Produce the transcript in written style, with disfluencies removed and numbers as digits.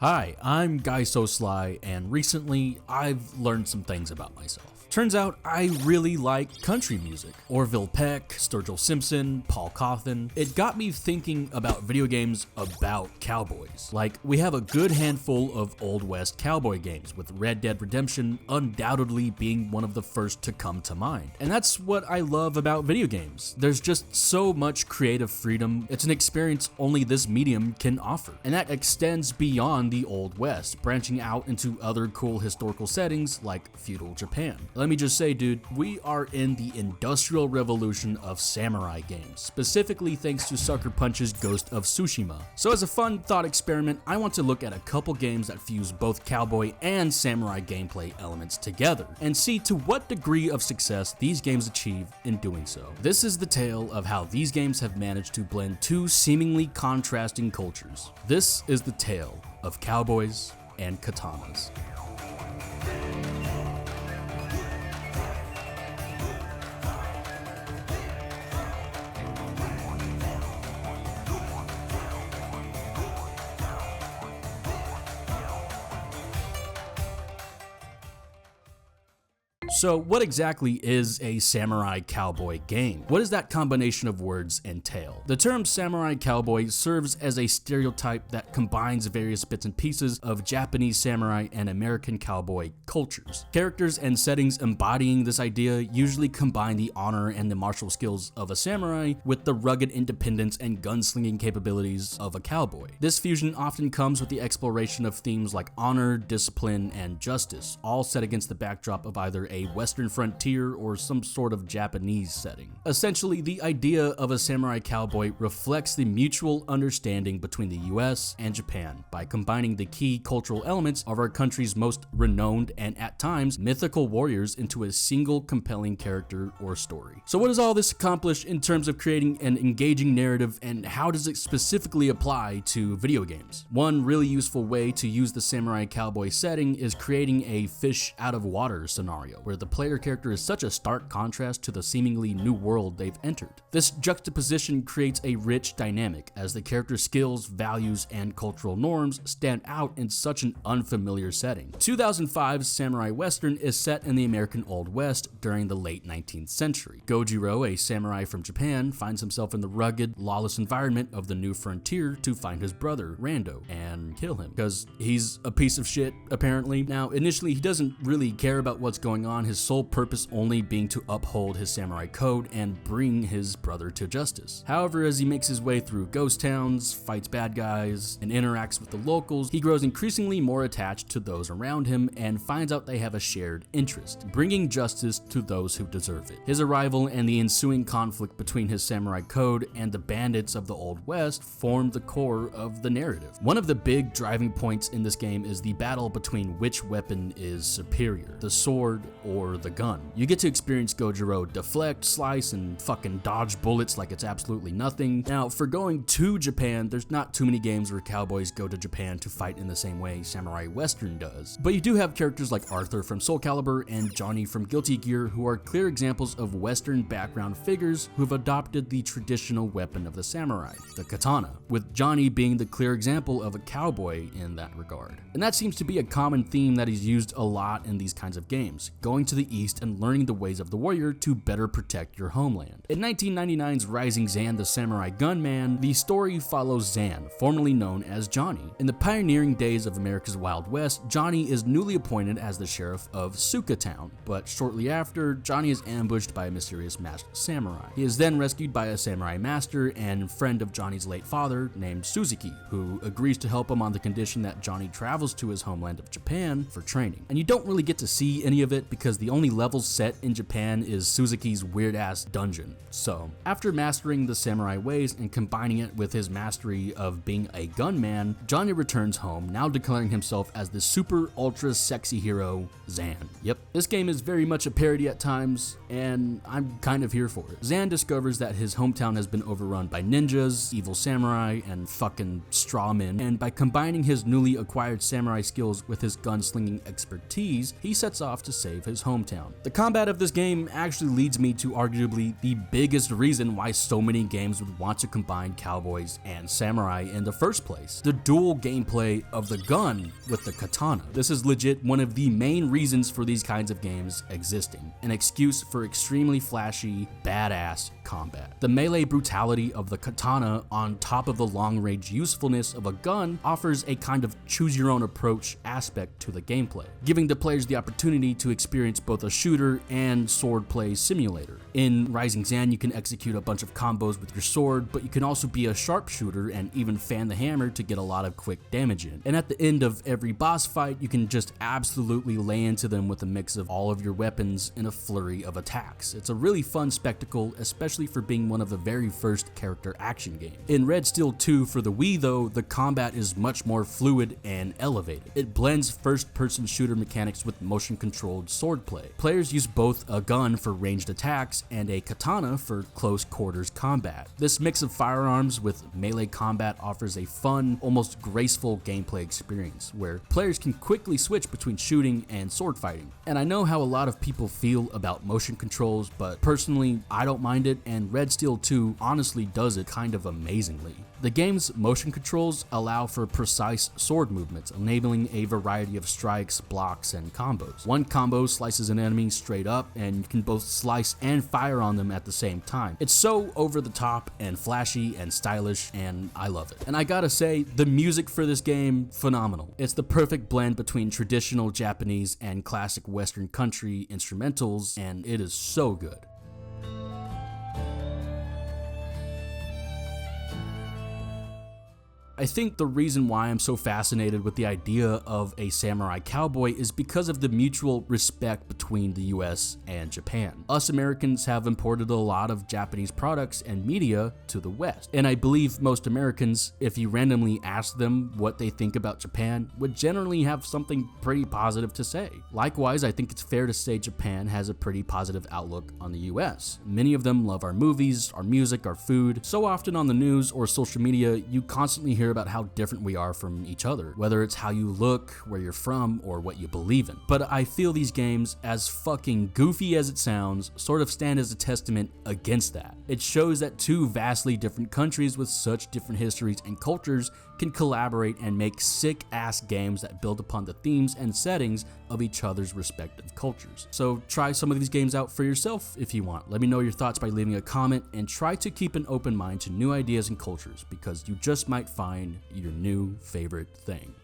Hi, I'm Guy So Sly, and recently I've learned some things about myself. Turns out I really like country music. Orville Peck, Sturgill Simpson, Paul Cawthon. It got me thinking about video games about cowboys. Like, we have a good handful of Old West cowboy games, with Red Dead Redemption undoubtedly being one of the first to come to mind. And that's what I love about video games. There's just so much creative freedom. It's an experience only this medium can offer. And that extends beyond the Old West, branching out into other cool historical settings like feudal Japan. Let me just say, dude, we are in the industrial revolution of samurai games, specifically thanks to Sucker Punch's Ghost of Tsushima. So as a fun thought experiment, I want to look at a couple games that fuse both cowboy and samurai gameplay elements together, and see to what degree of success these games achieve in doing so. This is the tale of how these games have managed to blend two seemingly contrasting cultures. This is the tale of cowboys and katanas. So what exactly is a samurai cowboy game? What does that combination of words entail? The term samurai cowboy serves as a stereotype that combines various bits and pieces of Japanese samurai and American cowboy cultures. Characters and settings embodying this idea usually combine the honor and the martial skills of a samurai with the rugged independence and gunslinging capabilities of a cowboy. This fusion often comes with the exploration of themes like honor, discipline, and justice, all set against the backdrop of either a Western frontier or some sort of Japanese setting. Essentially, the idea of a samurai cowboy reflects the mutual understanding between the US and Japan by combining the key cultural elements of our country's most renowned and at times mythical warriors into a single compelling character or story. So what does all this accomplish in terms of creating an engaging narrative, and how does it specifically apply to video games? One really useful way to use the samurai cowboy setting is creating a fish out of water scenario, where the player character is such a stark contrast to the seemingly new world they've entered. This juxtaposition creates a rich dynamic, as the character's skills, values, and cultural norms stand out in such an unfamiliar setting. 2005's samurai western is set in the American Old West during the late 19th century. Gojiro, a samurai from Japan, finds himself in the rugged, lawless environment of the new frontier to find his brother, Rando, and kill him, because he's a piece of shit, apparently. Now, initially, he doesn't really care about what's going on, his sole purpose only being to uphold his samurai code and bring his brother to justice. However, as he makes his way through ghost towns, fights bad guys, and interacts with the locals, he grows increasingly more attached to those around him and finds out they have a shared interest: bringing justice to those who deserve it. His arrival and the ensuing conflict between his samurai code and the bandits of the Old West form the core of the narrative. One of the big driving points in this game is the battle between which weapon is superior, the sword or the gun. You get to experience Gojiro deflect, slice, and fucking dodge bullets like it's absolutely nothing. Now, for going to Japan, there's not too many games where cowboys go to Japan to fight in the same way Samurai Western does. But you do have characters like Arthur from Soul Calibur and Johnny from Guilty Gear, who are clear examples of Western background figures who've adopted the traditional weapon of the samurai, the katana, with Johnny being the clear example of a cowboy in that regard. And that seems to be a common theme that is used a lot in these kinds of games, going to the east and learning the ways of the warrior to better protect your homeland. In 1999's Rising Zan the Samurai Gunman, the story follows Zan, formerly known as Johnny. In the pioneering days of America's Wild West, Johnny is newly appointed as the sheriff of Suka Town, but shortly after, Johnny is ambushed by a mysterious masked samurai. He is then rescued by a samurai master and friend of Johnny's late father named Suzuki, who agrees to help him on the condition that Johnny travels to his homeland of Japan for training. And you don't really get to see any of it because the only levels set in Japan is Suzuki's weird-ass dungeon. So, after mastering the samurai ways and combining it with his mastery of being a gunman, Johnny returns home, now declaring himself as the super ultra sexy hero, Zan. Yep, this game is very much a parody at times, and I'm kind of here for it. Zan discovers that his hometown has been overrun by ninjas, evil samurai, and fucking strawmen, and by combining his newly acquired samurai skills with his gunslinging expertise, he sets off to save his his hometown. The combat of this game actually leads me to arguably the biggest reason why so many games would want to combine Cowboys and Samurai in the first place: the dual gameplay of the gun with the katana. This is legit one of the main reasons for these kinds of games existing, an excuse for extremely flashy, badass combat. The melee brutality of the katana on top of the long-range usefulness of a gun offers a kind of choose-your-own approach aspect to the gameplay, giving the players the opportunity to experience both a shooter and swordplay simulator. In Rising Zan, you can execute a bunch of combos with your sword, but you can also be a sharpshooter and even fan the hammer to get a lot of quick damage in. And at the end of every boss fight, you can just absolutely lay into them with a mix of all of your weapons in a flurry of attacks. It's a really fun spectacle, especially for being one of the very first character action games. In Red Steel 2 for the Wii though, the combat is much more fluid and elevated. It blends first-person shooter mechanics with motion-controlled swordplay. Players use both a gun for ranged attacks and a katana for close quarters combat. This mix of firearms with melee combat offers a fun, almost graceful gameplay experience where players can quickly switch between shooting and sword fighting. And I know how a lot of people feel about motion controls, but personally I don't mind it, and Red Steel 2 honestly does it kind of amazingly. The game's motion controls allow for precise sword movements, enabling a variety of strikes, blocks, and combos. One combo slices an enemy straight up, and you can both slice and fire on them at the same time. It's so over the top and flashy and stylish, and I love it. And I gotta say, the music for this game, phenomenal. It's the perfect blend between traditional Japanese and classic Western country instrumentals, and it is so good. I think the reason why I'm so fascinated with the idea of a samurai cowboy is because of the mutual respect between the US and Japan. Us Americans have imported a lot of Japanese products and media to the West, and I believe most Americans, if you randomly ask them what they think about Japan, would generally have something pretty positive to say. Likewise, I think it's fair to say Japan has a pretty positive outlook on the US. Many of them love our movies, our music, our food. So often on the news or social media, you constantly hear about how different we are from each other, whether it's how you look, where you're from, or what you believe in. But I feel these games, as fucking goofy as it sounds, sort of stand as a testament against that. It shows that two vastly different countries with such different histories and cultures can collaborate and make sick-ass games that build upon the themes and settings of each other's respective cultures. So try some of these games out for yourself if you want. Let me know your thoughts by leaving a comment, and try to keep an open mind to new ideas and cultures, because you just might find your new favorite thing.